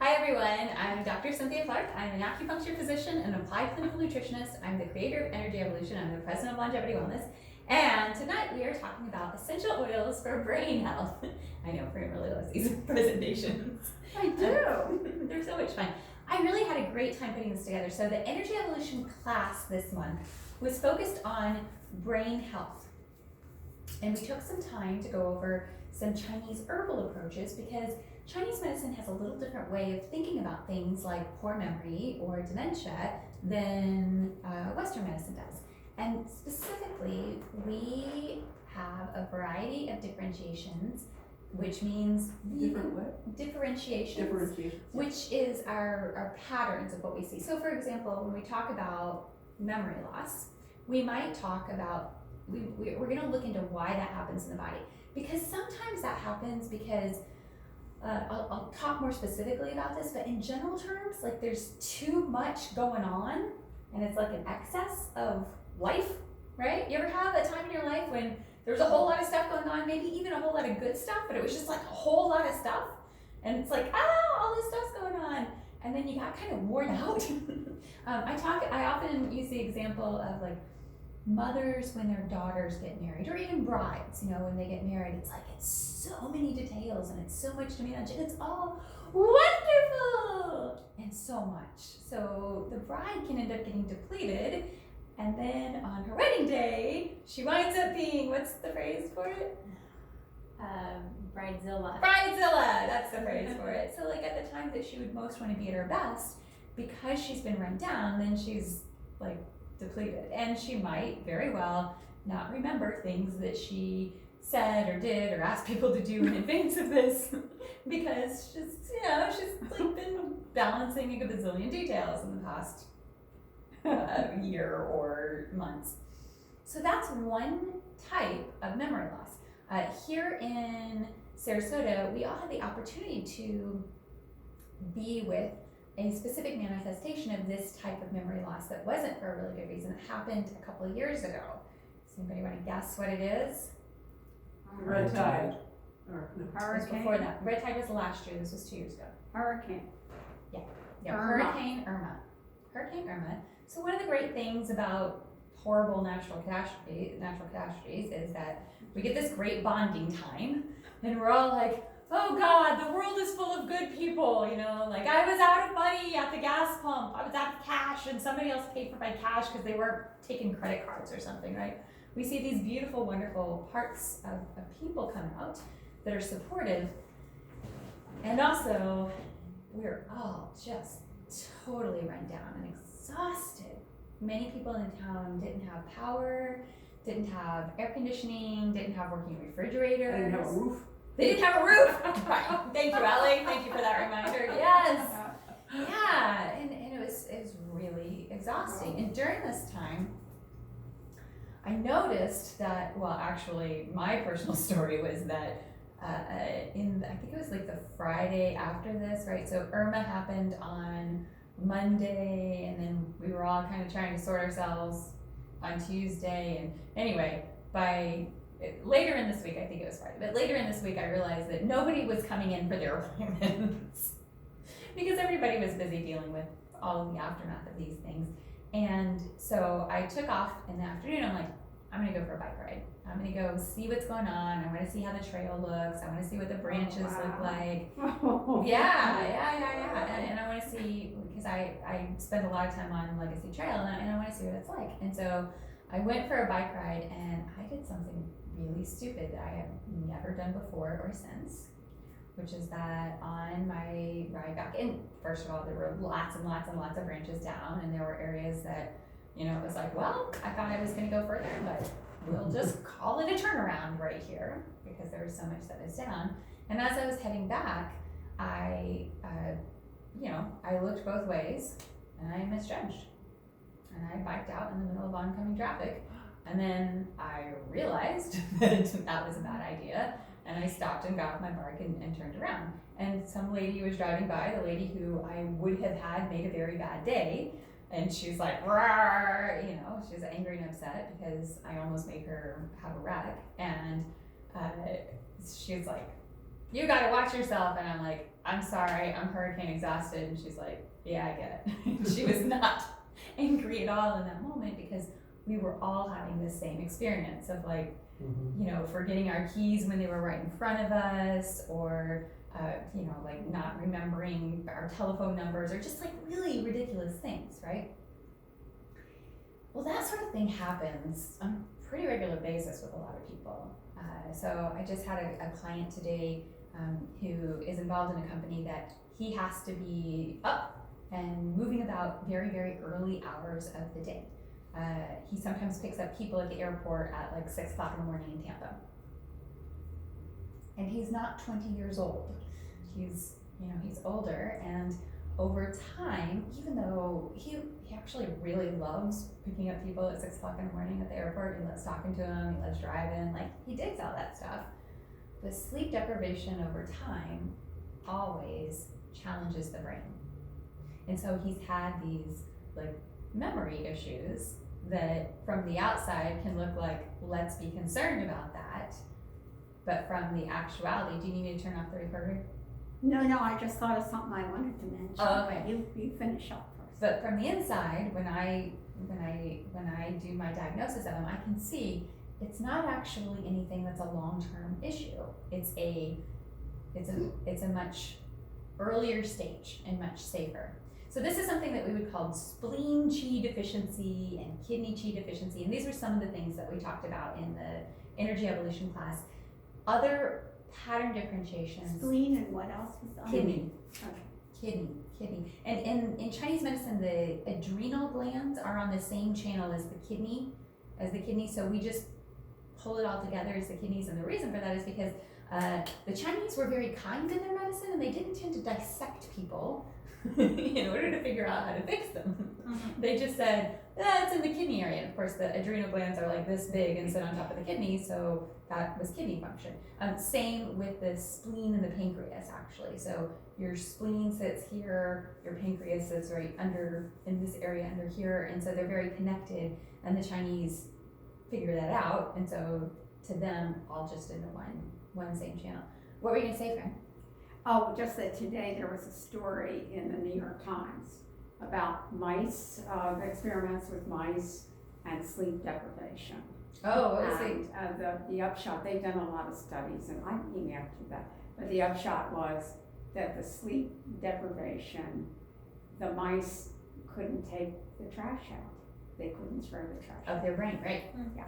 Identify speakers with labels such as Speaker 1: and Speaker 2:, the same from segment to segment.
Speaker 1: Hi everyone, I'm Dr. Cynthia Clark. I'm an acupuncture physician and applied clinical nutritionist. I'm the creator of Energy Evolution. I'm the president of Longevity Wellness. And tonight we are talking about essential oils for brain health. I know, Fran really loves these presentations.
Speaker 2: I do.
Speaker 1: They're so much fun. I really had a great time putting this together. So the Energy Evolution class this month was focused on brain health. And we took some time to go over some Chinese herbal approaches because Chinese medicine has a little different way of thinking about things like poor memory or dementia than Western medicine does. And specifically, we have a variety of differentiations, which means differentiations, which is our patterns of what we see. So for example, when we talk about memory loss, we might talk about, we're going to look into why that happens in the body. Because sometimes that happens because I'll talk more specifically about this, but in general terms, like there's too much going on and it's like an excess of life, right? You ever have a time in your life when there's a whole lot of stuff going on, maybe even a whole lot of good stuff, but it was just like a whole lot of stuff, and it's like, all this stuff's going on, and then you got kind of worn out. I often use the example of like mothers when their daughters get married, or even brides, when they get married, it's like it's so many details and it's so much to manage and it's all wonderful and so much. So the bride can end up getting depleted, and then on her wedding day, she winds up being, what's the phrase for it?
Speaker 2: Bridezilla.
Speaker 1: Bridezilla, that's the phrase for it. So like at the time that she would most want to be at her best, because she's been run down, then she's like depleted, and she might very well not remember things that she said or did or asked people to do in advance of this because she's like been balancing a gazillion details in the past year or months. So that's one type of memory loss. Here in Sarasota, we all had the opportunity to be with a specific manifestation of this type of memory loss that wasn't for a really good reason. It happened a couple of years ago. Does anybody want to guess what it is?
Speaker 3: Red tide.
Speaker 2: Or
Speaker 1: Hurricane. Before that. Red tide was last year. This was 2 years ago.
Speaker 2: Hurricane.
Speaker 1: Yeah,
Speaker 2: Irma.
Speaker 1: Hurricane Irma. Hurricane Irma. So one of the great things about horrible natural catastrophes is that we get this great bonding time, and we're all like, oh God, the world is full of good people, like I was out of money at the gas pump, I was out of cash, and somebody else paid for my cash because they weren't taking credit cards or something, right? We see these beautiful, wonderful parts of people come out that are supportive, and also we're all just totally run down and exhausted. Many people in the town didn't have power, didn't have air conditioning, didn't have working refrigerators.
Speaker 3: I didn't have a roof.
Speaker 1: They didn't have a roof. Right. Thank you, Allie. Thank you for that reminder. Yes. Yeah. And it was really exhausting. And during this time, I noticed that, well, actually, my personal story was that I think it was like the Friday after this, right? So Irma happened on Monday, and then we were all kind of trying to sort ourselves on Tuesday. And anyway, later in this week, I think it was Friday, but later in this week, I realized that nobody was coming in for their appointments because everybody was busy dealing with all of the aftermath of these things. And so I took off in the afternoon. I'm like, I'm going to go for a bike ride. I'm going to go see what's going on. I want to see how the trail looks. I want to see what the branches look like. Yeah. And I want to see, because I spend a lot of time on Legacy Trail, and I want to see what it's like. And so I went for a bike ride, and I did something really stupid that I have never done before or since, which is that on my ride back in, first of all, there were lots and lots and lots of branches down, and there were areas that, it was like, well, I thought I was going to go further, but we'll just call it a turnaround right here because there was so much that was down. And as I was heading back, I looked both ways and I misjudged. And I biked out in the middle of oncoming traffic. And then I realized that that was a bad idea. And I stopped and got off my bike and turned around. And some lady was driving by, the lady who I would have had made a very bad day. And she's like, "Rawr," she's angry and upset because I almost made her have a wreck. And she's like, you gotta watch yourself. And I'm like, I'm sorry, I'm hurricane exhausted. And she's like, yeah, I get it. She was not angry at all in that moment because we were all having the same experience of like, you know, forgetting our keys when they were right in front of us, or, you know, like not remembering our telephone numbers, or just like really ridiculous things, right? Well, that sort of thing happens on a pretty regular basis with a lot of people. So I just had a client today who is involved in a company that he has to be up and moving about very, very early hours of the day. He sometimes picks up people at the airport at like 6 o'clock in the morning in Tampa. And he's not 20 years old. He's, you know, he's older, and over time, even though he actually really loves picking up people at 6 o'clock in the morning at the airport, he loves talking to them, he loves driving, like he digs all that stuff. But sleep deprivation over time always challenges the brain. And so he's had these like memory issues that from the outside can look like, let's be concerned about that. But from the actuality, do you need me to turn off the recorder?
Speaker 2: No, I just thought of something I wanted to mention.
Speaker 1: Oh, okay.
Speaker 2: You finish up first.
Speaker 1: But from the inside, when I do my diagnosis of him, I can see it's not actually anything that's a long-term issue. It's a much earlier stage and much safer. So this is something that we would call spleen qi deficiency and kidney qi deficiency, and these were some of the things that we talked about in the energy evolution class. Other pattern differentiations.
Speaker 2: Spleen and what else was on?
Speaker 1: Kidney.
Speaker 2: Okay.
Speaker 1: Kidney. And in Chinese medicine, the adrenal glands are on the same channel as the kidney, so we just pull it all together as the kidneys, and the reason for that is because the Chinese were very kind in their medicine, and they didn't tend to dissect people in order to figure out how to fix them. They just said, it's in the kidney area. And of course, the adrenal glands are like this big and sit on top of the kidney, so that was kidney function. Same with the spleen and the pancreas, actually. So your spleen sits here, your pancreas sits right under, in this area under here, and so they're very connected, and the Chinese figure that out, and so to them, all just into one same channel. What were you gonna say, Fran?
Speaker 2: Oh, just that today there was a story in the New York Times about mice, experiments with mice and sleep deprivation.
Speaker 1: Oh, what was it?
Speaker 2: And the upshot, they've done a lot of studies, and I emailed you that, but the upshot was that the sleep deprivation, the mice couldn't take the trash out. They couldn't throw the trash out.
Speaker 1: Of their brain, right?
Speaker 2: Yeah.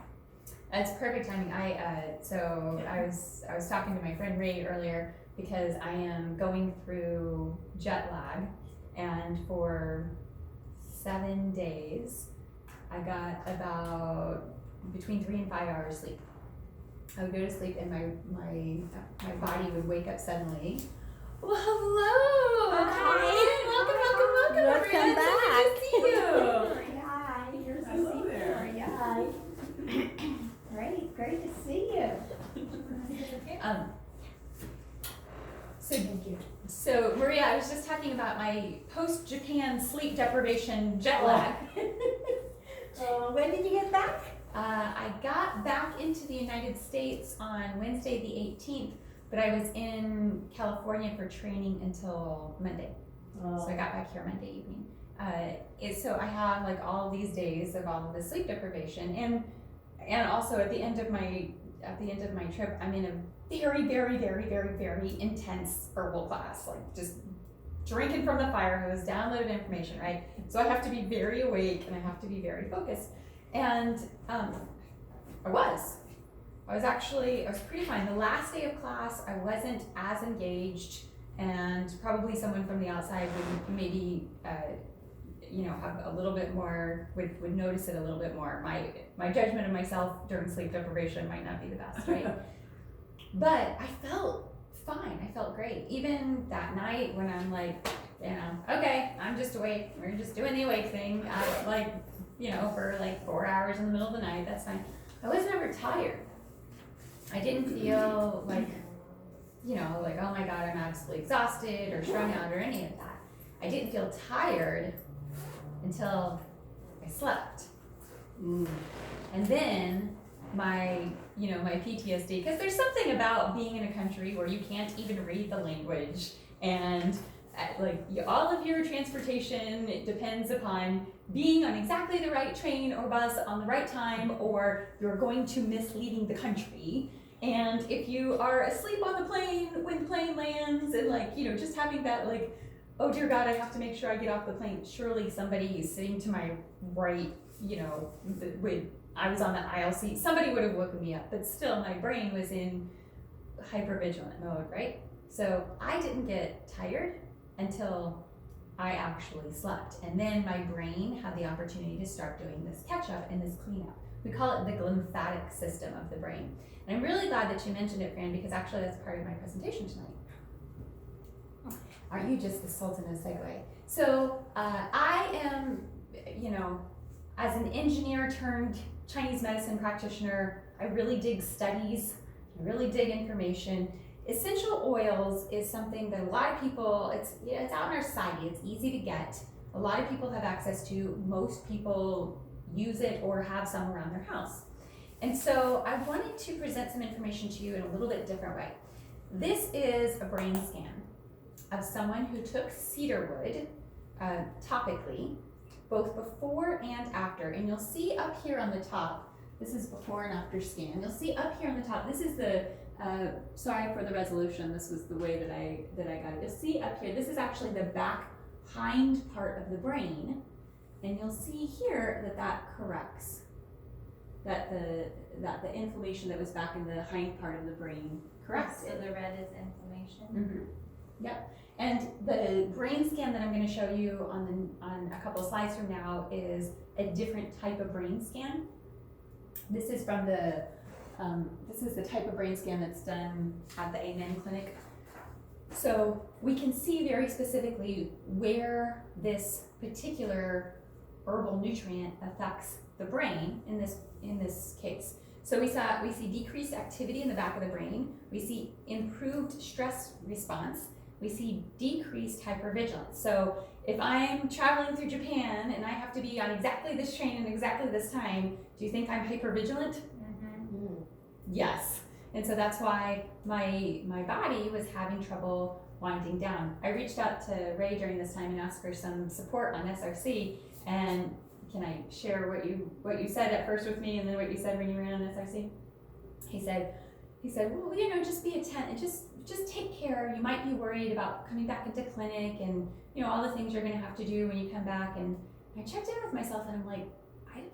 Speaker 1: That's perfect timing. I was talking to my friend Ray earlier because I am going through jet lag, and for 7 days I got about between 3 and 5 hours sleep. I would go to sleep and my body would wake up suddenly. Well, hello!
Speaker 2: Hi.
Speaker 1: Welcome,
Speaker 2: Welcome back.
Speaker 1: Good to see you.
Speaker 2: Hi, here's the
Speaker 3: Hello
Speaker 2: seat
Speaker 3: there.
Speaker 2: for you. Hi. Great to see you.
Speaker 1: So thank you. So Maria, I was just talking about my post-Japan sleep deprivation jet lag.
Speaker 2: When did you get back?
Speaker 1: I got back into the United States on Wednesday the 18th, but I was in California for training until Monday. So I got back here Monday evening. So I have like all of these days of all of the sleep deprivation, and also at the end of my trip, I'm in a very, very, very, very, very intense herbal class, like just drinking from the fire hose, downloaded information, right? So I have to be very awake and I have to be very focused. And I was pretty fine. The last day of class, I wasn't as engaged, and probably someone from the outside would maybe, have a little bit more, would notice it a little bit more. My judgment of myself during sleep deprivation might not be the best, right? But I felt fine. I felt great. Even that night when I'm like, okay, I'm just awake. We're just doing the awake thing. For like 4 hours in the middle of the night. That's fine. I was never tired. I didn't feel like, oh my God, I'm absolutely exhausted or strung out or any of that. I didn't feel tired until I slept. And then my PTSD, because there's something about being in a country where you can't even read the language, and all of your transportation, it depends upon being on exactly the right train or bus on the right time, or you're going to miss leaving the country. And if you are asleep on the plane when the plane lands, and just having that oh dear God, I have to make sure I get off the plane. Surely somebody sitting to my right, when I was on the aisle seat, somebody would have woken me up. But still, my brain was in hypervigilant mode, right? So I didn't get tired until I actually slept. And then my brain had the opportunity to start doing this catch up and this cleanup. We call it the glymphatic system of the brain. And I'm really glad that you mentioned it, Fran, because actually that's part of my presentation tonight. Aren't you just the sultan of segue? So I am, as an engineer turned Chinese medicine practitioner, I really dig studies, I really dig information. Essential oils is something that a lot of people, it's out in our society, it's easy to get. A lot of people have access to, most people use it or have some around their house. And so I wanted to present some information to you in a little bit different way. This is a brain scan of someone who took cedarwood topically, both before and after. And you'll see up here on the top, this is before and after scan. You'll see up here on the top, this is the, sorry for the resolution, this was the way that I got it. You'll see up here, this is actually the back hind part of the brain. And you'll see here that corrects. That the inflammation that was back in the hind part of the brain corrects.
Speaker 4: So the red is inflammation.
Speaker 1: Mm-hmm. Yep. And the brain scan that I'm going to show you on a couple of slides from now is a different type of brain scan. This is from the type of brain scan that's done at the Amen Clinic. So we can see very specifically where this particular herbal nutrient affects the brain in this case. So we see decreased activity in the back of the brain. We see improved stress response. We see decreased hypervigilance. So if I'm traveling through Japan and I have to be on exactly this train and exactly this time, do you think I'm hypervigilant?
Speaker 4: Mm-hmm.
Speaker 1: Yes. And so that's why my body was having trouble winding down. I reached out to Ray during this time and asked for some support on SRC. And can I share what you said at first with me, and then what you said when you were on SRC? He said, well, just be attentive, just take care. You might be worried about coming back into clinic and all the things you're going to have to do when you come back. And I checked in with myself, and I'm like, I'm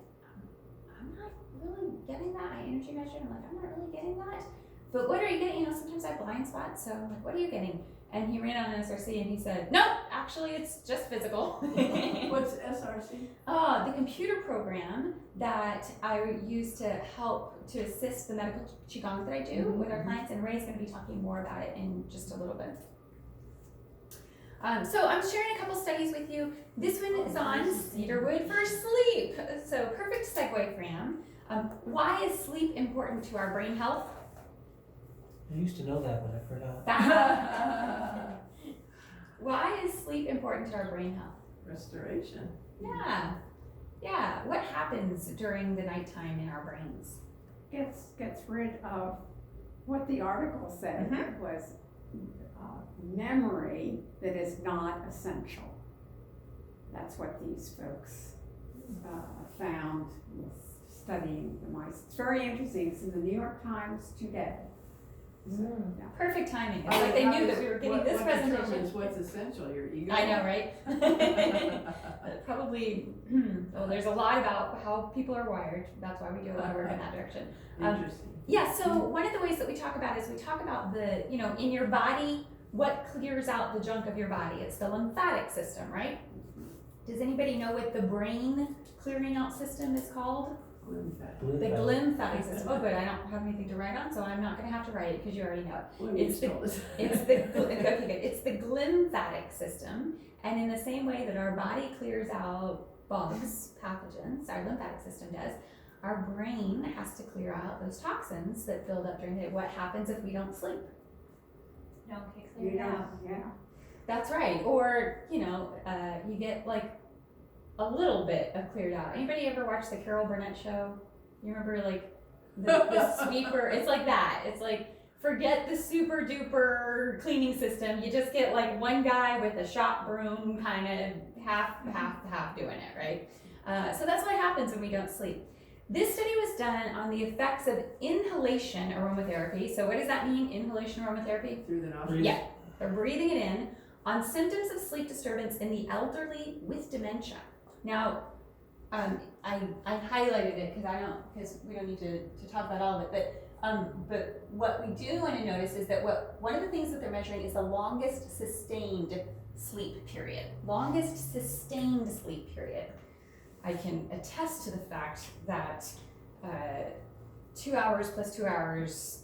Speaker 1: not really getting that. I energy measured. I'm like, I'm not really getting that. But what are you getting? Sometimes I have blind spots. So I'm like, what are you getting? And he ran on an SRC and he said, no, actually it's just physical.
Speaker 3: What's SRC?
Speaker 1: The computer program that I use to assist the medical qigong that I do with our clients, and Ray's going to be talking more about it in just a little bit. So I'm sharing a couple studies with you. This one is on cedarwood for sleep. So perfect segue, Fran. Why is sleep important to our brain health?
Speaker 5: I used to know that, but I forgot.
Speaker 1: Why is sleep important to our brain health?
Speaker 3: Restoration.
Speaker 1: Yeah. What happens during the nighttime in our brains?
Speaker 2: Gets rid of what the article said
Speaker 1: Mhm.
Speaker 2: was memory that is not essential. That's what these folks found with studying the mice. It's very interesting. It's in the New York Times today. So, yeah.
Speaker 1: Perfect timing. It's like they knew that we were getting this
Speaker 3: what
Speaker 1: presentation.
Speaker 3: determines what's essential? Your ego?
Speaker 1: I know, right? Probably, well, there's a lot about how people are wired. That's why we do a lot of work in that direction.
Speaker 3: Interesting.
Speaker 1: Yeah, so one of the ways that we talk about is we talk about the, in your body, what clears out the junk of your body. It's the lymphatic system, right? Does anybody know what the brain clearing out system is called? The glymphatic system. Oh, good. I don't have anything to write on, so I'm not going to have to write it because you already know it. It's the glymphatic system, and in the same way that our body clears out bugs, pathogens, our lymphatic system does. Our brain has to clear out those toxins that build up during the day. What happens if we don't sleep?
Speaker 4: Don't get
Speaker 2: You
Speaker 4: cleared
Speaker 2: know,
Speaker 4: out.
Speaker 2: yeah.
Speaker 1: That's right. Or you get like a little bit of cleared out. Anybody ever watch the Carol Burnett show? You remember the sweeper. It's like that. It's like, forget the super duper cleaning system. You just get like one guy with a shop broom, kind of half doing it, right? So that's what happens when we don't sleep. This study was done on the effects of inhalation aromatherapy. So what does that mean, inhalation aromatherapy?
Speaker 3: Through the nostrils.
Speaker 5: Breathe.
Speaker 1: Yeah, they're breathing it in on symptoms of sleep disturbance in the elderly with dementia. Now, I highlighted it because we don't need to talk about all of it, but what we do want to notice is that one of the things that they're measuring is the longest sustained sleep period. Longest sustained sleep period. I can attest to the fact that 2 hours plus 2 hours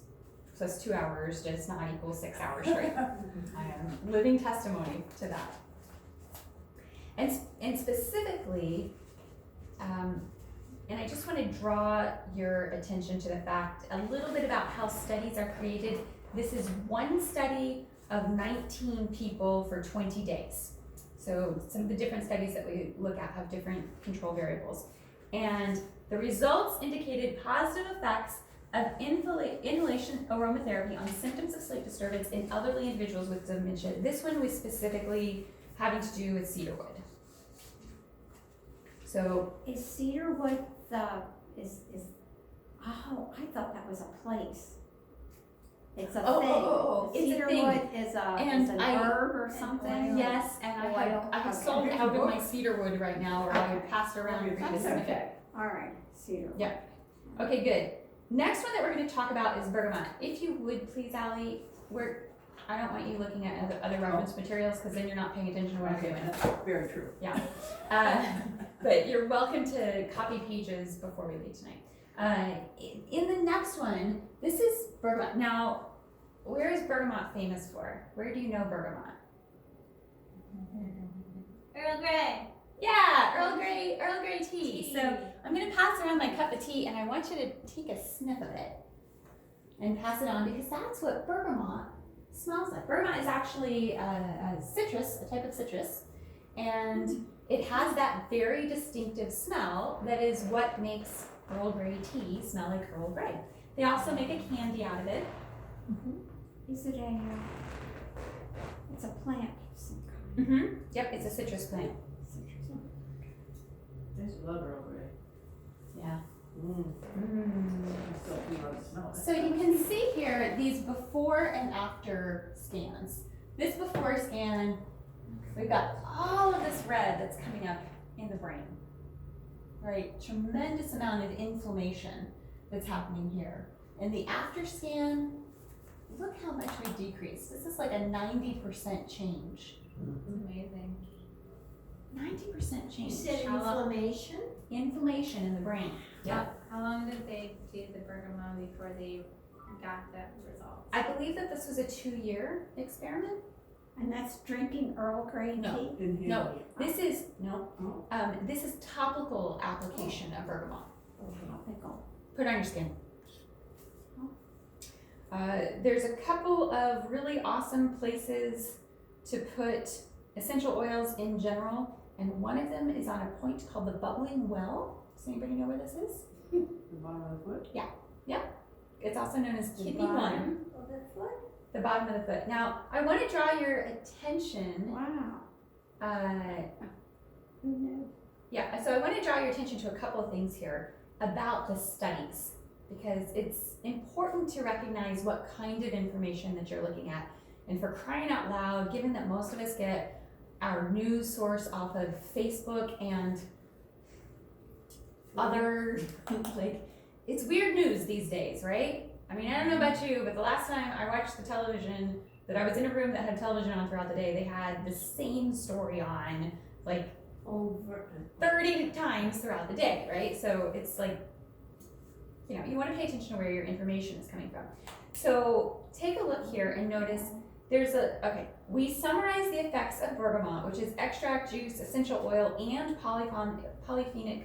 Speaker 1: plus 2 hours does not equal 6 hours straight. I am living testimony to that. And specifically, and I just want to draw your attention to the fact a little bit about how studies are created. This is one study of 19 people for 20 days. So some of the different studies that we look at have different control variables. And the results indicated positive effects of inhalation aromatherapy on symptoms of sleep disturbance in elderly individuals with dementia. This one was specifically having to do with cedarwood. So
Speaker 2: Is cedarwood oh, I thought that was a place. It's a thing.
Speaker 1: it's a thing.
Speaker 2: Cedarwood is an herb or something?
Speaker 1: Yes, and I have
Speaker 2: Okay.
Speaker 1: sold out of my cedarwood right now, or I would pass it around for you to
Speaker 2: That's
Speaker 1: sniff it.
Speaker 2: okay. All right, cedarwood.
Speaker 1: Yeah. Okay, good. Next one that we're going to talk about is bergamot. If you would please, Allie, I don't want you looking at other reference materials because then you're not paying attention to what I'm
Speaker 3: Okay,
Speaker 1: doing.
Speaker 3: that's very true.
Speaker 1: Yeah. But you're welcome to copy pages before we leave tonight. In the next one, this is bergamot. Now, where is bergamot famous for? Where do you know bergamot?
Speaker 4: Earl Grey.
Speaker 1: Yeah, Earl Grey tea. So I'm gonna pass around my cup of tea and I want you to take a sniff of it and pass it on because that's what bergamot smells like. Bergamot is actually a citrus, a type of citrus, and it has that very distinctive smell that is what makes Earl Grey tea smell like Earl Grey. They also make a candy out of it.
Speaker 2: Is it it's a plant of some kind?
Speaker 1: Yep, it's a citrus plant.
Speaker 3: I just love Earl Grey.
Speaker 1: Yeah.
Speaker 3: I still feel the smell.
Speaker 1: So you can see here these before and after scans. This before scan, we've got all of this red that's coming up in the brain, right? Tremendous amount of inflammation that's happening here. And the after scan, look how much we decreased. This is like a 90% change.
Speaker 4: Amazing.
Speaker 1: 90% change.
Speaker 6: You said inflammation?
Speaker 1: Inflammation in the brain. Yep.
Speaker 4: How long did they do the bergamot before they got the results?
Speaker 1: I believe that this was a 2-year experiment.
Speaker 2: And that's drinking Earl Grey tea?
Speaker 1: No.
Speaker 3: Inhale.
Speaker 1: No, this is
Speaker 3: Oh.
Speaker 1: this is topical application of bergamot.
Speaker 2: Topical.
Speaker 1: Put it on your skin. There's a couple of really awesome places to put essential oils in general, and one of them is on a point called the Bubbling Well. Does anybody know where this is?
Speaker 3: The bottom of the foot.
Speaker 1: It's also known as
Speaker 2: The
Speaker 1: kidney
Speaker 2: bottom.
Speaker 1: one,
Speaker 6: Of the foot?
Speaker 1: the bottom of the foot. Now, I want to draw your attention.
Speaker 2: Wow. Who knew?
Speaker 1: So I want to draw your attention to a couple of things here about the studies, because it's important to recognize what kind of information that you're looking at. And for crying out loud, given that most of us get our news source off of Facebook and other, like, it's weird news these days, right? I mean, I don't know about you, but the last time I watched the television, that I was in a room that had television on throughout the day, they had the same story on, like,
Speaker 6: Over.
Speaker 1: 30 times throughout the day, right? So it's like, you want to pay attention to where your information is coming from. So take a look here and notice we summarize the effects of bergamot, which is extract, juice, essential oil, and polyphenic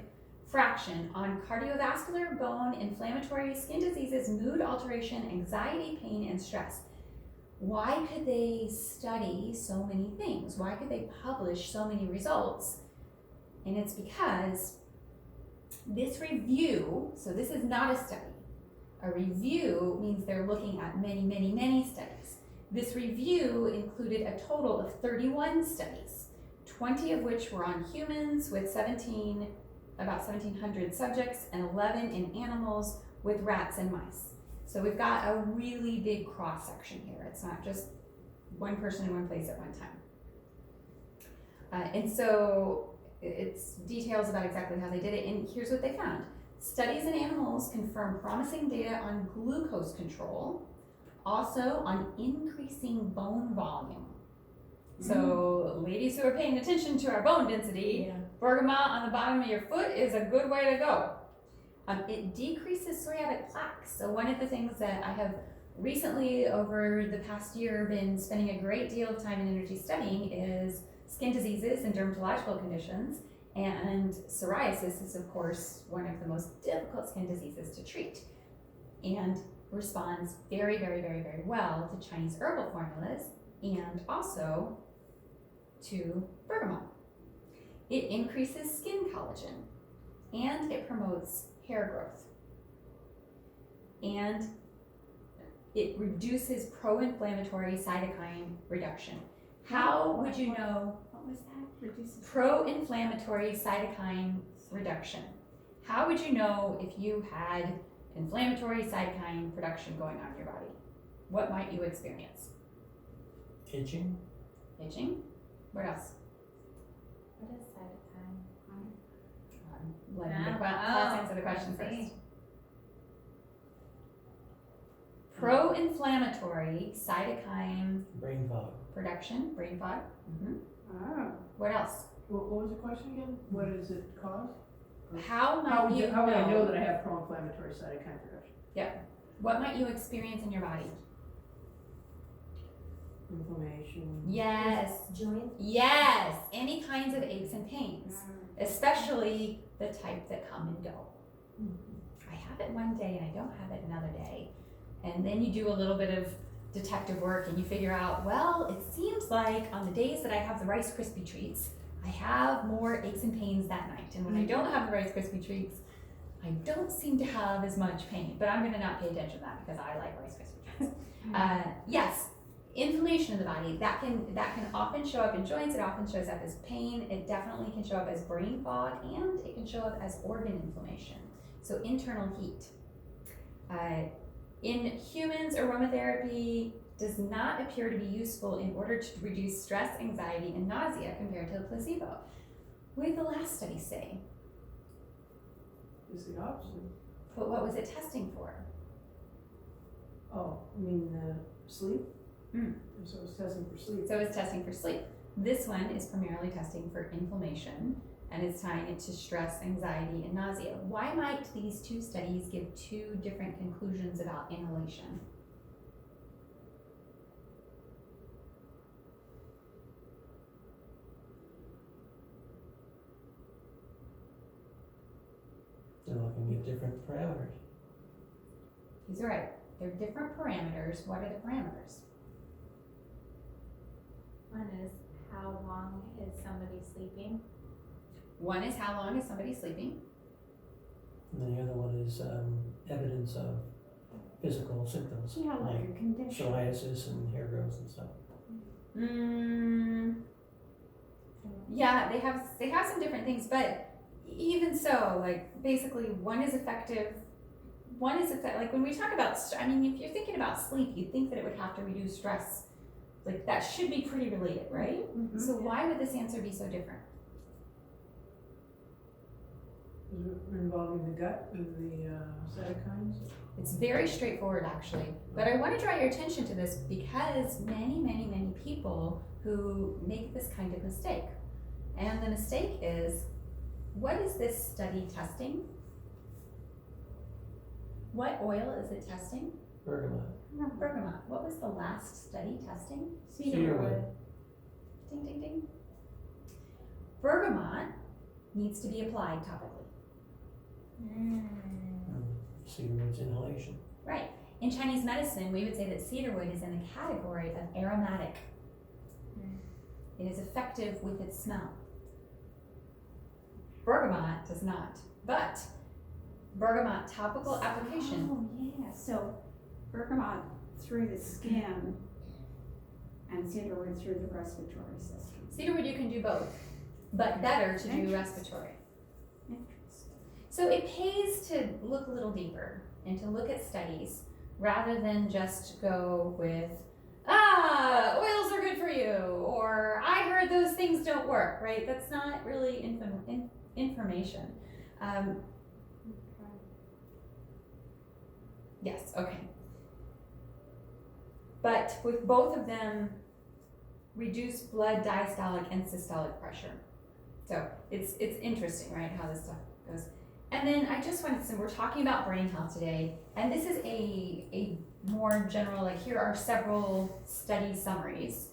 Speaker 1: fraction on cardiovascular, bone, inflammatory, skin diseases, mood alteration, anxiety, pain, and stress. Why could they study so many things? Why could they publish so many results? And it's because this review, so this is not a study, A review means they're looking at many, many, many studies. This review included a total of 31 studies, 20 of which were on humans with about 1,700 subjects, and 11 in animals with rats and mice. So we've got a really big cross section here. It's not just one person in one place at one time. And so it's details about exactly how they did it, and here's what they found. Studies in animals confirm promising data on glucose control, also on increasing bone volume. So ladies who are paying attention to our bone density, bergamot on the bottom of your foot is a good way to go. It decreases psoriatic plaques. So one of the things that I have recently, over the past year, been spending a great deal of time and energy studying is skin diseases and dermatological conditions. And psoriasis is, of course, one of the most difficult skin diseases to treat, and responds very, very, very, very well to Chinese herbal formulas and also to bergamot. It increases skin collagen, and it promotes hair growth, and it reduces pro-inflammatory cytokine reduction. How would you know?
Speaker 2: What was that? Reduces.
Speaker 1: Pro-inflammatory cytokine reduction. How would you know if you had inflammatory cytokine production going on in your body? What might you experience?
Speaker 5: Itching?
Speaker 1: Itching? What else?
Speaker 4: What is cytokine?
Speaker 1: Let me
Speaker 4: Ah,
Speaker 1: class answer the
Speaker 4: I
Speaker 1: question
Speaker 4: see.
Speaker 1: first. Pro-inflammatory cytokine
Speaker 5: Brain fog.
Speaker 1: production, brain fog.
Speaker 2: Oh.
Speaker 1: What else?
Speaker 3: What was the question again? What does it cause?
Speaker 1: How might you
Speaker 3: How would I know that I have pro-inflammatory cytokine production?
Speaker 1: What might you experience in your body?
Speaker 3: Inflammation.
Speaker 1: Yes.
Speaker 6: Joint.
Speaker 1: Yes. Any kinds of aches and pains, especially the type that come and go. I have it one day and I don't have it another day. And then you do a little bit of detective work and you figure out, well, it seems like on the days that I have the Rice Krispie treats, I have more aches and pains that night. And when I don't have the Rice Krispie treats, I don't seem to have as much pain. But I'm gonna not pay attention to that because I like Rice Krispie treats. Yes, inflammation in the body, that can often show up in joints, it often shows up as pain, it definitely can show up as brain fog, and it can show up as organ inflammation. So internal heat. In humans, aromatherapy does not appear to be useful in order to reduce stress, anxiety, and nausea compared to the placebo. What did the last study say?
Speaker 3: It's the opposite.
Speaker 1: But what was it testing for?
Speaker 3: Oh, I mean, sleep?
Speaker 1: Mm.
Speaker 3: So it's testing for sleep.
Speaker 1: So it's testing for sleep. This one is primarily testing for inflammation, and it's tying it to stress, anxiety, and nausea. Why might these two studies give two different conclusions about inhalation?
Speaker 5: They're looking at different parameters.
Speaker 1: He's right. They're different parameters. What are the parameters?
Speaker 4: One is how long is somebody sleeping?
Speaker 1: One is how long is somebody sleeping?
Speaker 5: And then the other one is evidence of physical symptoms,
Speaker 2: Yeah, like
Speaker 5: like
Speaker 2: a condition.
Speaker 5: psoriasis and hair growth and stuff.
Speaker 1: Yeah, they have some different things, but even so, like basically one is effective. Like when we talk about, I mean, if you're thinking about sleep, you'd think that it would have to reduce stress. Like that should be pretty related, right?
Speaker 2: Mhm.
Speaker 1: So why would this answer be so different?
Speaker 3: Is it involving the gut and the cytokines?
Speaker 1: It's very straightforward actually, but I want to draw your attention to this because many, many, many people who make this kind of mistake. And the mistake is, what is this study testing? What oil is it testing?
Speaker 5: Bergamot.
Speaker 1: Bergamot. What was the last study testing?
Speaker 5: Cedarwood.
Speaker 1: Ding, ding, ding. Bergamot needs to be applied topically.
Speaker 5: Cedarwood's inhalation.
Speaker 1: Right. In Chinese medicine, we would say that cedarwood is in the category of aromatic. It is effective with its smell. Bergamot does not. But bergamot topical application.
Speaker 2: Oh, yeah, so bergamot through the skin and cedarwood through the respiratory system.
Speaker 1: Cedarwood, you can do both, but better to do
Speaker 2: Interesting.
Speaker 1: respiratory.
Speaker 2: Interesting.
Speaker 1: So it pays to look a little deeper and to look at studies rather than just go with, oils are good for you, or I heard those things don't work, right? That's not really information. Yes, okay. But with both of them, reduce blood diastolic and systolic pressure. So it's interesting, right, how this stuff goes. And then I just wanted to say, we're talking about brain health today, and this is a more general, like here are several study summaries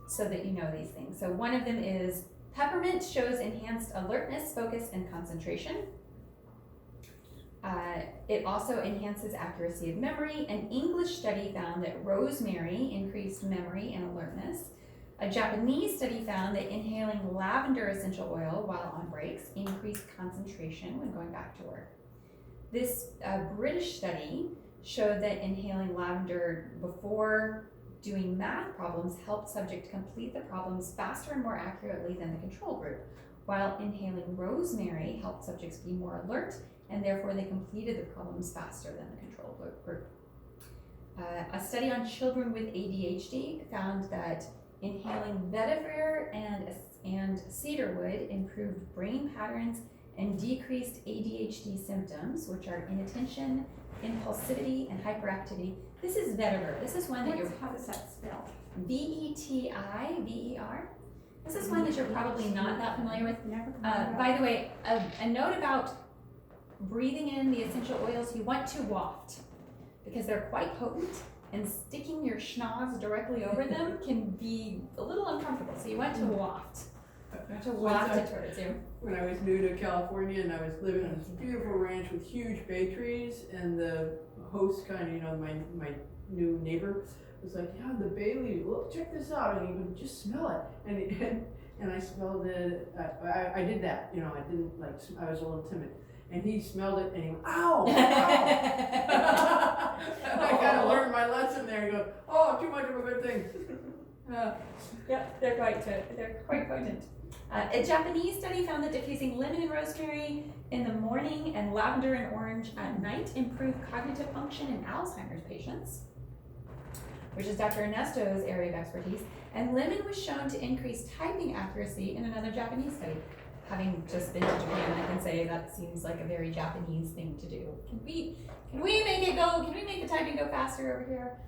Speaker 1: so that you know these things. So one of them is peppermint shows enhanced alertness, focus, and concentration. It also enhances accuracy of memory. An English study found that rosemary increased memory and alertness. A Japanese study found that inhaling lavender essential oil while on breaks increased concentration when going back to work. This British study showed that inhaling lavender before doing math problems helped subjects complete the problems faster and more accurately than the control group, while inhaling rosemary helped subjects be more alert, and therefore they completed the problems faster than the control group. A study on children with ADHD found that inhaling vetiver and cedarwood improved brain patterns and decreased ADHD symptoms, which are inattention, impulsivity, and hyperactivity. This is vetiver. This is one that you're
Speaker 2: How does that spell?
Speaker 1: Vetiver. This is one that you're probably not that familiar with.
Speaker 2: Never.
Speaker 1: By the way, a note about breathing in the essential oils, you want to waft because they're quite potent, and sticking your schnoz directly over them can be a little uncomfortable. So you want to waft. You want to waft it towards you.
Speaker 3: When I was new to California and I was living on this beautiful ranch with huge bay trees, and the host kind of, my new neighbor was like, yeah, the bay leaves, look, check this out, and he would just smell it, and I smelled it. I did that, I didn't I was a little timid. And he smelled it and he went, ow! Ow. I kind of learned my lesson there. He goes, oh, too much of a good thing.
Speaker 1: Yep, they're quite potent. A Japanese study found that diffusing lemon and rosemary in the morning and lavender and orange at night improved cognitive function in Alzheimer's patients, which is Dr. Ernesto's area of expertise. And lemon was shown to increase typing accuracy in another Japanese study. Having just been to Japan, I can say that seems like a very Japanese thing to do. Can we make it go? Can we make the typing go faster over here?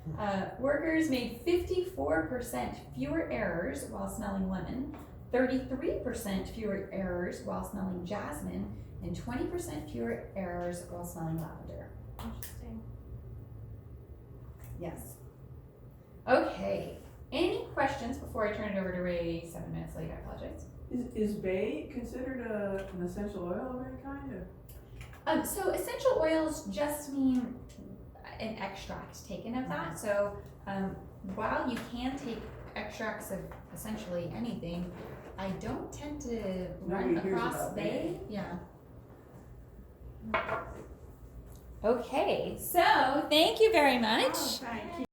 Speaker 1: Workers made 54% fewer errors while smelling lemon, 33% fewer errors while smelling jasmine, and 20% fewer errors while smelling lavender.
Speaker 4: Interesting.
Speaker 1: Yes. Okay. Any questions before I turn it over to Ray? 7 minutes late, I apologize.
Speaker 3: Is bay considered an essential oil of any kind?
Speaker 1: So essential oils just mean an extract taken of that. So while you can take extracts of essentially anything, I don't tend to run
Speaker 3: Nobody hears
Speaker 1: across
Speaker 3: about
Speaker 1: bay. Yeah. Okay, so thank you very much.
Speaker 2: Oh, thank you.